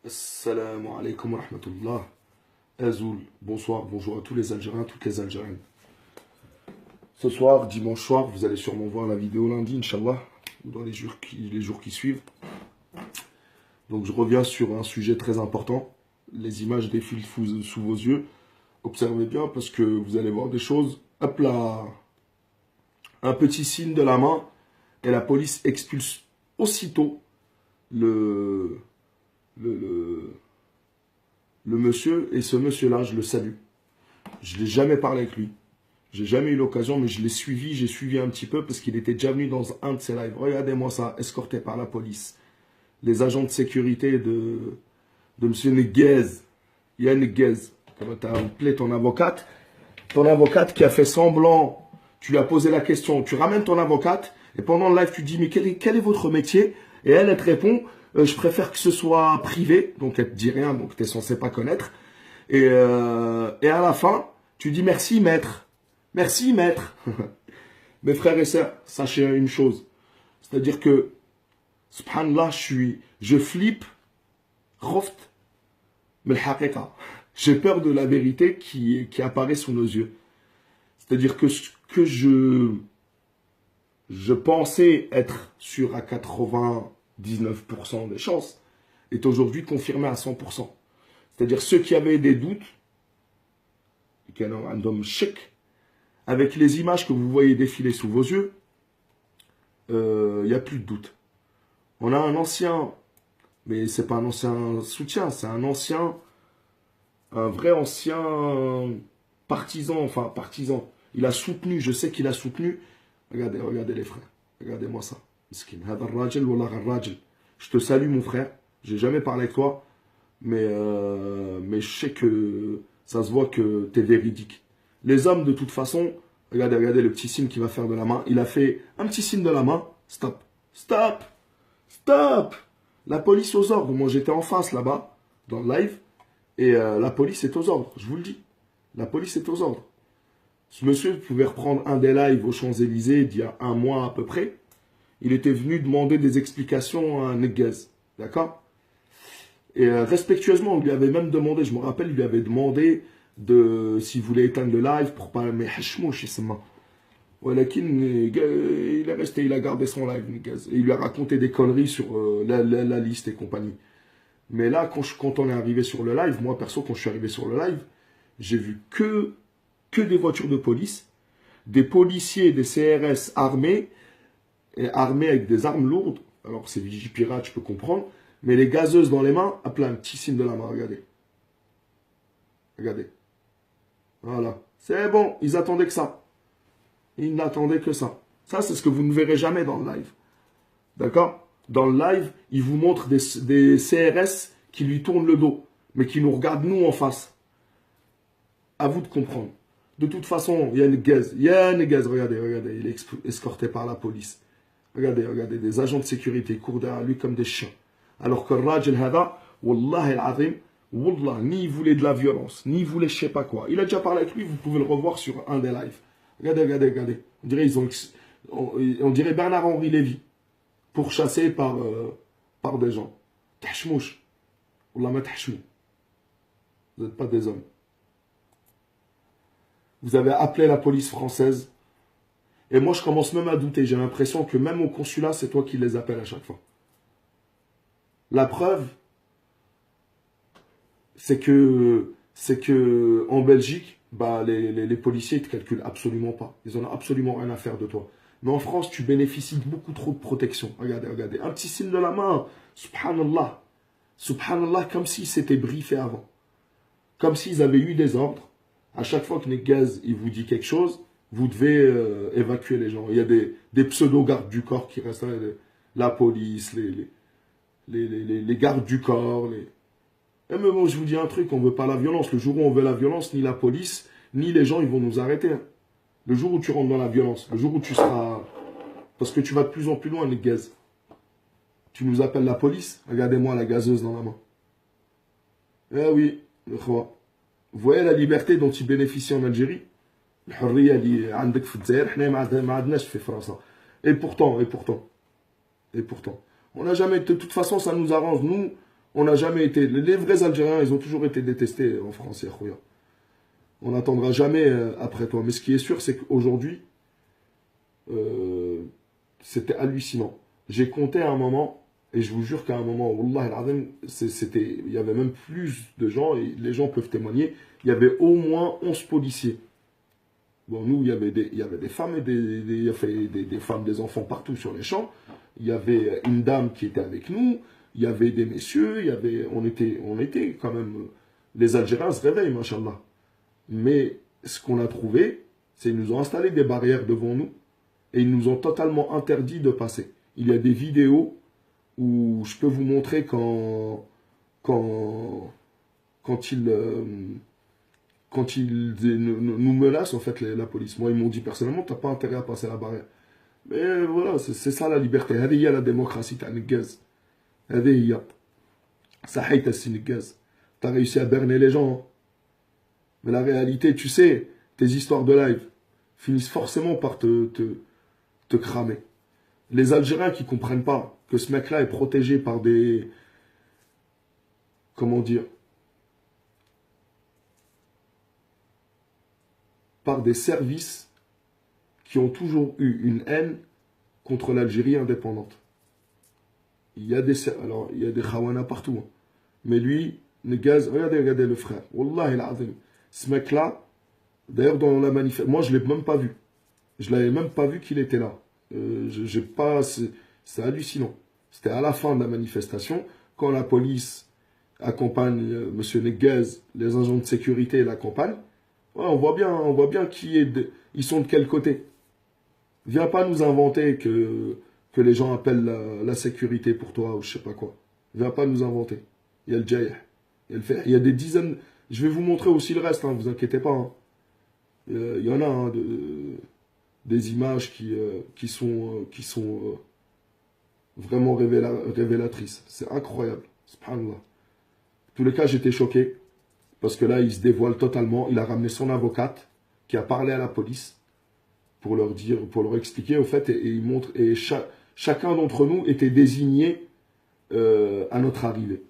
Assalamu alaikum wa rahmatullah. Azoul, bonsoir, bonjour à tous les Algériens, toutes les Algériennes. Ce soir, dimanche soir, vous allez sûrement voir la vidéo lundi, Inch'Allah, ou dans les jours qui suivent. Donc je reviens sur un sujet très important. Les images défilent sous vos yeux. Observez bien parce que vous allez voir des choses. Hop là, un petit signe de la main et la police expulse aussitôt le, le, le monsieur. Et ce monsieur-là, je le salue. Je n'ai jamais parlé avec lui. J'ai jamais eu l'occasion, mais je l'ai suivi. J'ai suivi un petit peu parce qu'il était déjà venu dans un de ses lives. Regardez-moi ça, escorté par la police. Les agents de sécurité de monsieur Neguez. Yann Neguez. Comment t'as appelé ton avocate? Ton avocate qui a fait semblant. Tu lui as posé la question. Tu ramènes ton avocate. Et pendant le live, tu dis, mais quel est votre métier? Et elle te répond, je préfère que ce soit privé. Donc elle te dit rien, donc tu es censé pas connaître. Et à la fin, tu dis merci maître. Merci maître. Mes frères et sœurs, sachez une chose. C'est-à-dire que, subhanallah, je flippe, khoft, mais le haqiqa. J'ai peur de la vérité qui apparaît sous nos yeux. C'est-à-dire que ce que je pensais être sûr à 99% des chances est aujourd'hui confirmé à 100%. C'est-à-dire ceux qui avaient des doutes, un homme chic, avec les images que vous voyez défiler sous vos yeux, il n'y a plus de doute. On a un ancien, mais c'est pas un ancien soutien, c'est un vrai ancien partisan, enfin partisan. Il a soutenu, je sais qu'il a soutenu. Regardez les frères, regardez-moi ça. Je te salue mon frère, j'ai jamais parlé avec toi, mais je sais que ça se voit que tu es véridique. Les hommes, de toute façon, regardez le petit signe qu'il va faire de la main. Il a fait un petit signe de la main. Stop. Stop. Stop. La police aux ordres. Moi, j'étais en face là-bas, dans le live. Et la police est aux ordres. Je vous le dis. La police est aux ordres. Ce monsieur pouvait reprendre un des lives aux Champs-Élysées d'il y a un mois à peu près. Il était venu demander des explications à Neguez. D'accord? Et respectueusement, on lui avait même demandé, je me rappelle, il lui avait demandé s'il voulait éteindre le live pour pas mais hachmouch il est resté, il a gardé son live et il lui a raconté des conneries sur la liste et compagnie. Mais là quand on est arrivé sur le live, moi perso quand je suis arrivé sur le live, j'ai vu que des voitures de police, des policiers, des CRS armés avec des armes lourdes. Alors c'est Vigipirate, je peux comprendre, mais les gazeuses dans les mains, à plein petit signe de la main, regardez. Regardez. Voilà. C'est bon, ils attendaient que ça. Ils n'attendaient que ça. Ça, c'est ce que vous ne verrez jamais dans le live. D'accord? Dans le live, ils vous montrent des CRS qui lui tournent le dos, mais qui nous regardent nous en face. À vous de comprendre. De toute façon, il y a une gaz. Regardez, il est escorté par la police. Regardez, des agents de sécurité courent derrière lui comme des chiens. Alors que Rajel Hada, Wallah al-Azim, Wallah, ni il voulait de la violence, ni il voulait je sais pas quoi. Il a déjà parlé avec lui, vous pouvez le revoir sur un des lives. Regardez. On dirait Bernard-Henri Lévy, pourchassé par des gens. Tahchmouch. Wallah ma tahchmou. Vous n'êtes pas des hommes. Vous avez appelé la police française. Et moi, je commence même à douter. J'ai l'impression que même au consulat, c'est toi qui les appelles à chaque fois. La preuve, c'est que en Belgique, bah, les policiers ne te calculent absolument pas. Ils n'en ont absolument rien à faire de toi. Mais en France, tu bénéficies de beaucoup trop de protection. Regardez. Un petit signe de la main. Subhanallah. Subhanallah, comme si c'était briefé avant. Comme s'ils avaient eu des ordres. À chaque fois que Neguez, il vous dit quelque chose, vous devez évacuer les gens. Il y a des pseudo-gardes du corps qui restent là. La police, les gardes du corps, Et mais bon, je vous dis un truc, on ne veut pas la violence. Le jour où on veut la violence, ni la police, ni les gens, ils vont nous arrêter. Le jour où tu rentres dans la violence, le jour où tu seras... Parce que tu vas de plus en plus loin, les gaz. Tu nous appelles la police, regardez-moi la gazeuse dans la main. Eh oui, vous voyez la liberté dont ils bénéficient en Algérie? Et pourtant, on n'a jamais... De toute façon, ça nous arrange. Nous, On n'a jamais été... Les vrais Algériens, ils ont toujours été détestés en France, ya khouya. On n'attendra jamais après toi. Mais ce qui est sûr, c'est qu'aujourd'hui, c'était hallucinant. J'ai compté à un moment, et je vous jure qu'à un moment, Wallah al-Azim, il y avait même plus de gens, et les gens peuvent témoigner, il y avait au moins 11 policiers. Bon, nous, il y avait des femmes et il y avait des femmes, des enfants partout sur les champs. Il y avait une dame qui était avec nous, il y avait des messieurs, on était quand même... Les Algériens se réveillent, machallah. Mais ce qu'on a trouvé, c'est qu'ils nous ont installé des barrières devant nous et ils nous ont totalement interdit de passer. Il y a des vidéos où je peux vous montrer quand ils nous menacent, en fait, la police. Moi, ils m'ont dit personnellement, tu n'as pas intérêt à passer la barrière. Mais voilà, c'est ça la liberté. هذه هي la démocratie تاع النقاز. هذه هي. صحيت السي نقاز. Tu as réussi à berner les gens. Hein. Mais la réalité, tu sais, tes histoires de live finissent forcément par te cramer. Les Algériens qui ne comprennent pas que ce mec-là est protégé par des... Comment dire? Par des services qui ont toujours eu une haine contre l'Algérie indépendante. Il y a des khawana partout. Hein. Mais lui, Negaz, regardez le frère. Wallah il-azim. Ce mec-là, d'ailleurs dans la manifestation, moi je ne l'ai même pas vu. Je ne l'avais même pas vu qu'il était là. C'est hallucinant. C'était à la fin de la manifestation, quand la police accompagne M. Negaz, les agents de sécurité l'accompagnent. Ouais, on voit bien ils sont de quel côté. Viens pas nous inventer que les gens appellent la sécurité pour toi ou je sais pas quoi. Viens pas nous inventer. Il y a le Jayh, il y a des dizaines. Je vais vous montrer aussi le reste, hein, vous inquiétez pas. Hein. Il y en a hein, des images qui sont vraiment révélatrices. C'est incroyable. Subhanallah. En tous les cas, j'étais choqué. Parce que là, il se dévoile totalement. Il a ramené son avocate qui a parlé à la police pour leur expliquer au fait, et il montre, et chacun d'entre nous était désigné à notre arrivée.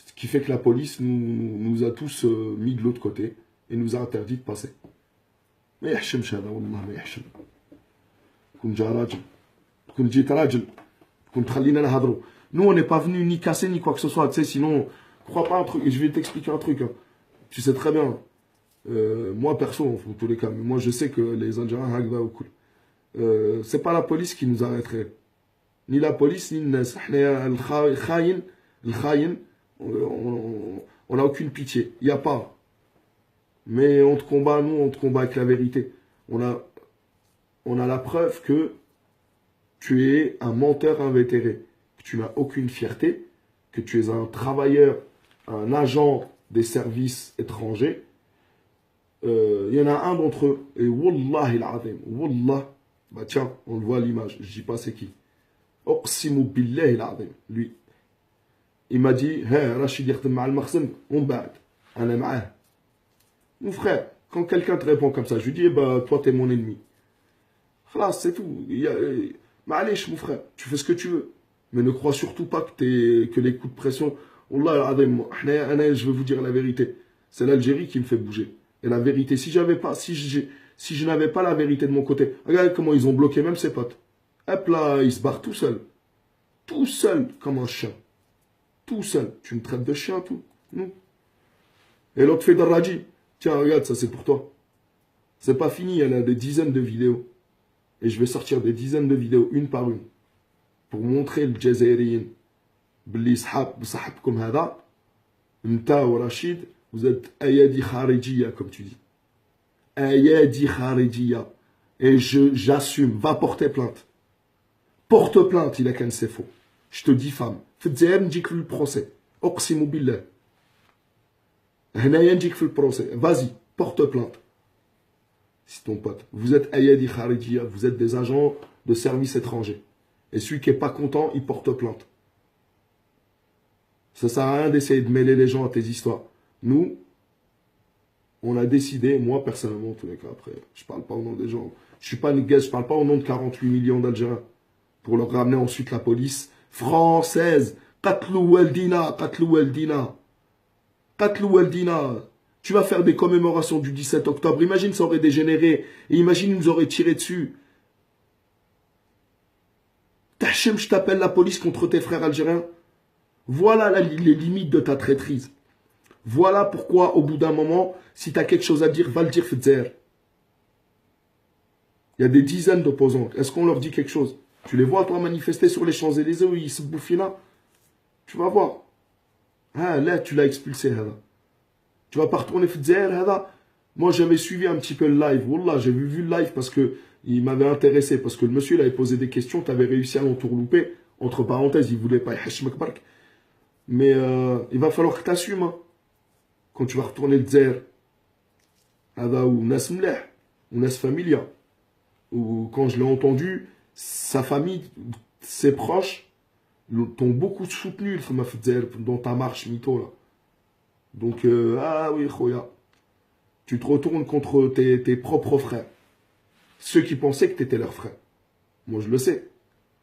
Ce qui fait que la police nous a tous mis de l'autre côté et nous a interdit de passer. Mais يحشمش هذا والله ما يحشم. كون جا راجل. كون جيت راجل. كون تخلينا نهضروا. Nous on n'est pas venu ni casser ni quoi que ce soit, tu sais, sinon crois pas un truc, et je vais t'expliquer un truc. Hein. Tu sais très bien. Moi perso, en tous les cas, mais moi je sais que les Algériens هكذا وكل. C'est pas la police qui nous arrêterait. Ni la police, ni الناس. احنا الخاين on n'a aucune pitié. Il n'y a pas. Mais on te combat, nous, on te combat avec la vérité. On a la preuve que tu es un menteur invétéré, que tu n'as aucune fierté, que tu es un travailleur, un agent des services étrangers. Il y en a un d'entre eux, et Wallah il-azim, Wallah, bah tiens, on le voit à l'image, je dis pas c'est qui. Oqsimu billah il-azim, lui. Il m'a dit, hey, Rachid yakhdem ma'a al-makhzen, on ba'd, ana ma'ah. Mon frère, quand quelqu'un te répond comme ça, je lui dis, eh ben, toi, t'es mon ennemi. Là, c'est tout. Ma'alesh, mon frère, tu fais ce que tu veux. Mais ne crois surtout pas que les coups de pression. Wallah, je vais vous dire la vérité. C'est l'Algérie qui me fait bouger. Et la vérité, si je n'avais pas la vérité de mon côté, regarde comment ils ont bloqué même ses potes. Hop là, ils se barrent tout seuls. Tout seul, comme un chien. Tout seul. Tu me traites de chien, tout. Non. Et l'autre fait Darraji. Tiens, regarde, ça c'est pour toi. C'est pas fini, elle a des dizaines de vidéos. Et je vais sortir des dizaines de vidéos, une par une. Pour montrer le Jazairien. Bli sahab comme hada. Nta ou Rachid, vous êtes ayadi kharijia, comme tu dis. Ayadi kharijia. Et j'assume, va porter plainte. Porte plainte, il a qu'un c'est faux. Je te diffame. Faites n'dik le procès. Oqsimu billah. Le procès. Vas-y, porte plainte. C'est ton pote. Vous êtes ayadi kharijia, vous êtes des agents de services étrangers. Et celui qui n'est pas content, il porte plainte. Ça sert à rien d'essayer de mêler les gens à tes histoires. Nous, on a décidé, moi personnellement, en tous les cas, après, je ne parle pas au nom des gens. Je suis pas Niguez, je ne parle pas au nom de 48 millions d'Algériens. Pour leur ramener ensuite la police française. Qatlou Waldina, Qatlou Waldina. Qatlou Waldina. Tu vas faire des commémorations du 17 octobre. Imagine, ça aurait dégénéré. Et imagine, ils nous auraient tiré dessus. Tachem, je t'appelle la police contre tes frères algériens. Voilà les limites de ta traîtrise. Voilà pourquoi, au bout d'un moment, si tu as quelque chose à dire, va le dire, Fedzer. Il y a des dizaines d'opposants. Est-ce qu'on leur dit quelque chose? Tu les vois, toi, manifester sur les Champs-Élysées où ils se bouffent là? Tu vas voir. Ah, là, tu l'as expulsé, là. Tu vas pas retourner Fedzer, là. Moi, j'avais suivi un petit peu le live. Wallah, j'ai vu le live parce que il m'avait intéressé. Parce que le monsieur, il avait posé des questions. Tu avais réussi à l'entourlouper. Entre parenthèses, il voulait pas y bark. Mais il va falloir que tu assumes. Hein. Quand tu vas retourner le Zer. Ou Nas Mleh. Ou Nas Familia. Ou quand je l'ai entendu, sa famille, ses proches, t'ont beaucoup soutenu dans ta marche mytho là. Donc, ah oui, Khoya. Tu te retournes contre tes propres frères. Ceux qui pensaient que tu étais leur frère. Moi, je le sais.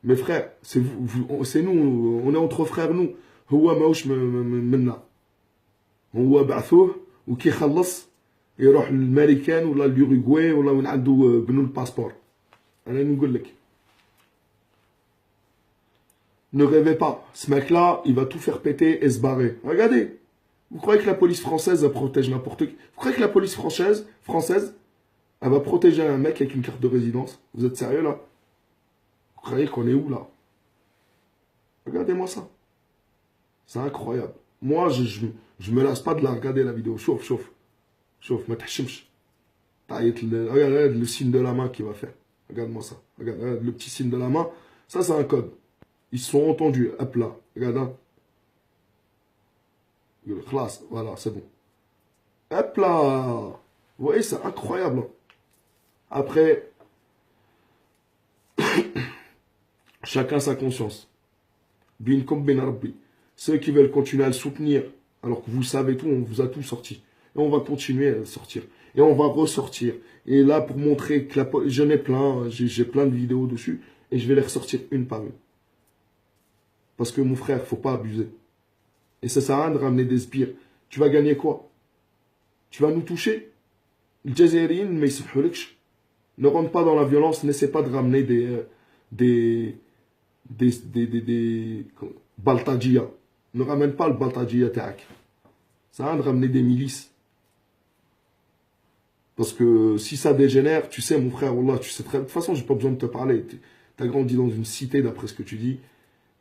Mes frères, c'est nous, on est entre frères, nous. هو ماهوش منا. هو بعثوه وكي خلص يروح للامريكان ولا اليوروغواي ولا وين عنده بنو الباسبور. انا نقول لك. Ne rêvez pas. Ce mec-là, il va tout faire péter et se barrer. Regardez. Vous croyez que la police française protège n'importe qui? Vous croyez que la police française, elle va protéger un mec avec une carte de résidence? Vous êtes sérieux là? Vous croyez qu'on est où là? Regardez-moi ça. C'est incroyable. Moi, je me lasse pas de la regarder la vidéo. Chauffe, ma tachimch. Regarde le signe de la main qu'il va faire. Regarde-moi ça. Regarde le petit signe de la main. Ça, c'est un code. Ils se sont entendus. Hop là. Regarde. Hein. Classe. Voilà, c'est bon. Hop là. Vous voyez, c'est incroyable. Après, chacun sa conscience. Bin comme ben rabbi. Ceux qui veulent continuer à le soutenir, alors que vous savez tout, on vous a tout sorti. Et on va continuer à le sortir. Et on va ressortir. Et là, pour montrer que j'en ai plein, j'ai plein de vidéos dessus, et je vais les ressortir une par une. Parce que mon frère, faut pas abuser. Et ça sert à rien de ramener des sbires. Tu vas gagner quoi? Tu vas nous toucher? Le Jazairien, mais ne rentre pas dans la violence, n'essaie pas de ramener des Baltadjia. Ne ramène pas le Baltadjia Taak. Ça sert à rien de ramener des milices. Parce que si ça dégénère, tu sais, mon frère, Wallah, tu sais très. De toute façon, j'ai pas besoin de te parler. Tu as grandi dans une cité, d'après ce que tu dis.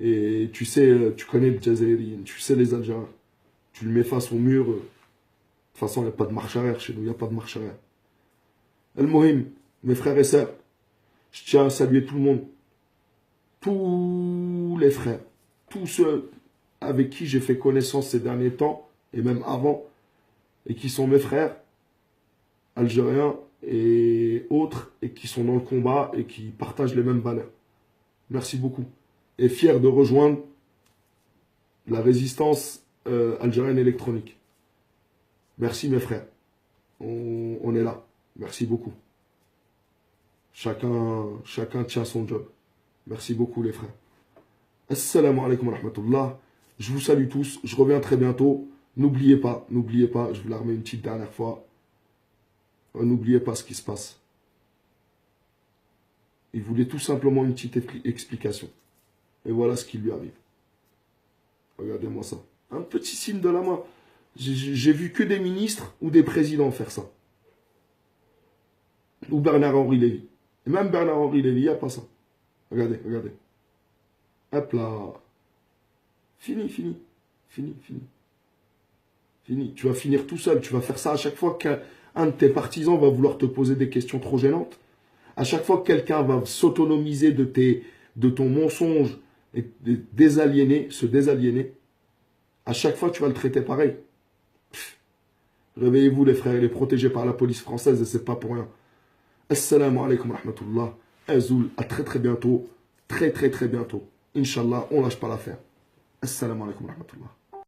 Et tu sais, tu connais le Jazairien, tu sais les Algériens. Tu le mets face au mur. De toute façon, il n'y a pas de marche arrière chez nous, il n'y a pas de marche arrière. El-Mohim, mes frères et sœurs, je tiens à saluer tout le monde. Tous les frères, tous ceux avec qui j'ai fait connaissance ces derniers temps, et même avant, et qui sont mes frères, algériens et autres, et qui sont dans le combat et qui partagent les mêmes valeurs. Merci beaucoup. Et fier de rejoindre la résistance algérienne électronique. Merci mes frères. On est là. Merci beaucoup. Chacun tient son job. Merci beaucoup les frères. Assalamu alaikum wa rahmatullah. Je vous salue tous. Je reviens très bientôt. N'oubliez pas, je vous la remets une petite dernière fois. N'oubliez pas ce qui se passe. Il voulait tout simplement une petite explication. Et voilà ce qui lui arrive. Regardez-moi ça. Un petit signe de la main. J'ai vu que des ministres ou des présidents faire ça. Ou Bernard-Henri Lévy. Et même Bernard-Henri Lévy, il n'y a pas ça. Regardez. Hop là. Fini. Tu vas finir tout seul. Tu vas faire ça à chaque fois qu'un de tes partisans va vouloir te poser des questions trop gênantes. À chaque fois que quelqu'un va s'autonomiser de ton mensonge et se désaliéner, à chaque fois tu vas le traiter pareil. Réveillez-vous les frères, il est protégé par la police française et c'est pas pour rien. Assalamu alaikum wa rahmatullah. Azoul, à très bientôt. Très bientôt. Inch'Allah, on lâche pas l'affaire. Assalamu alaikum wa rahmatullah.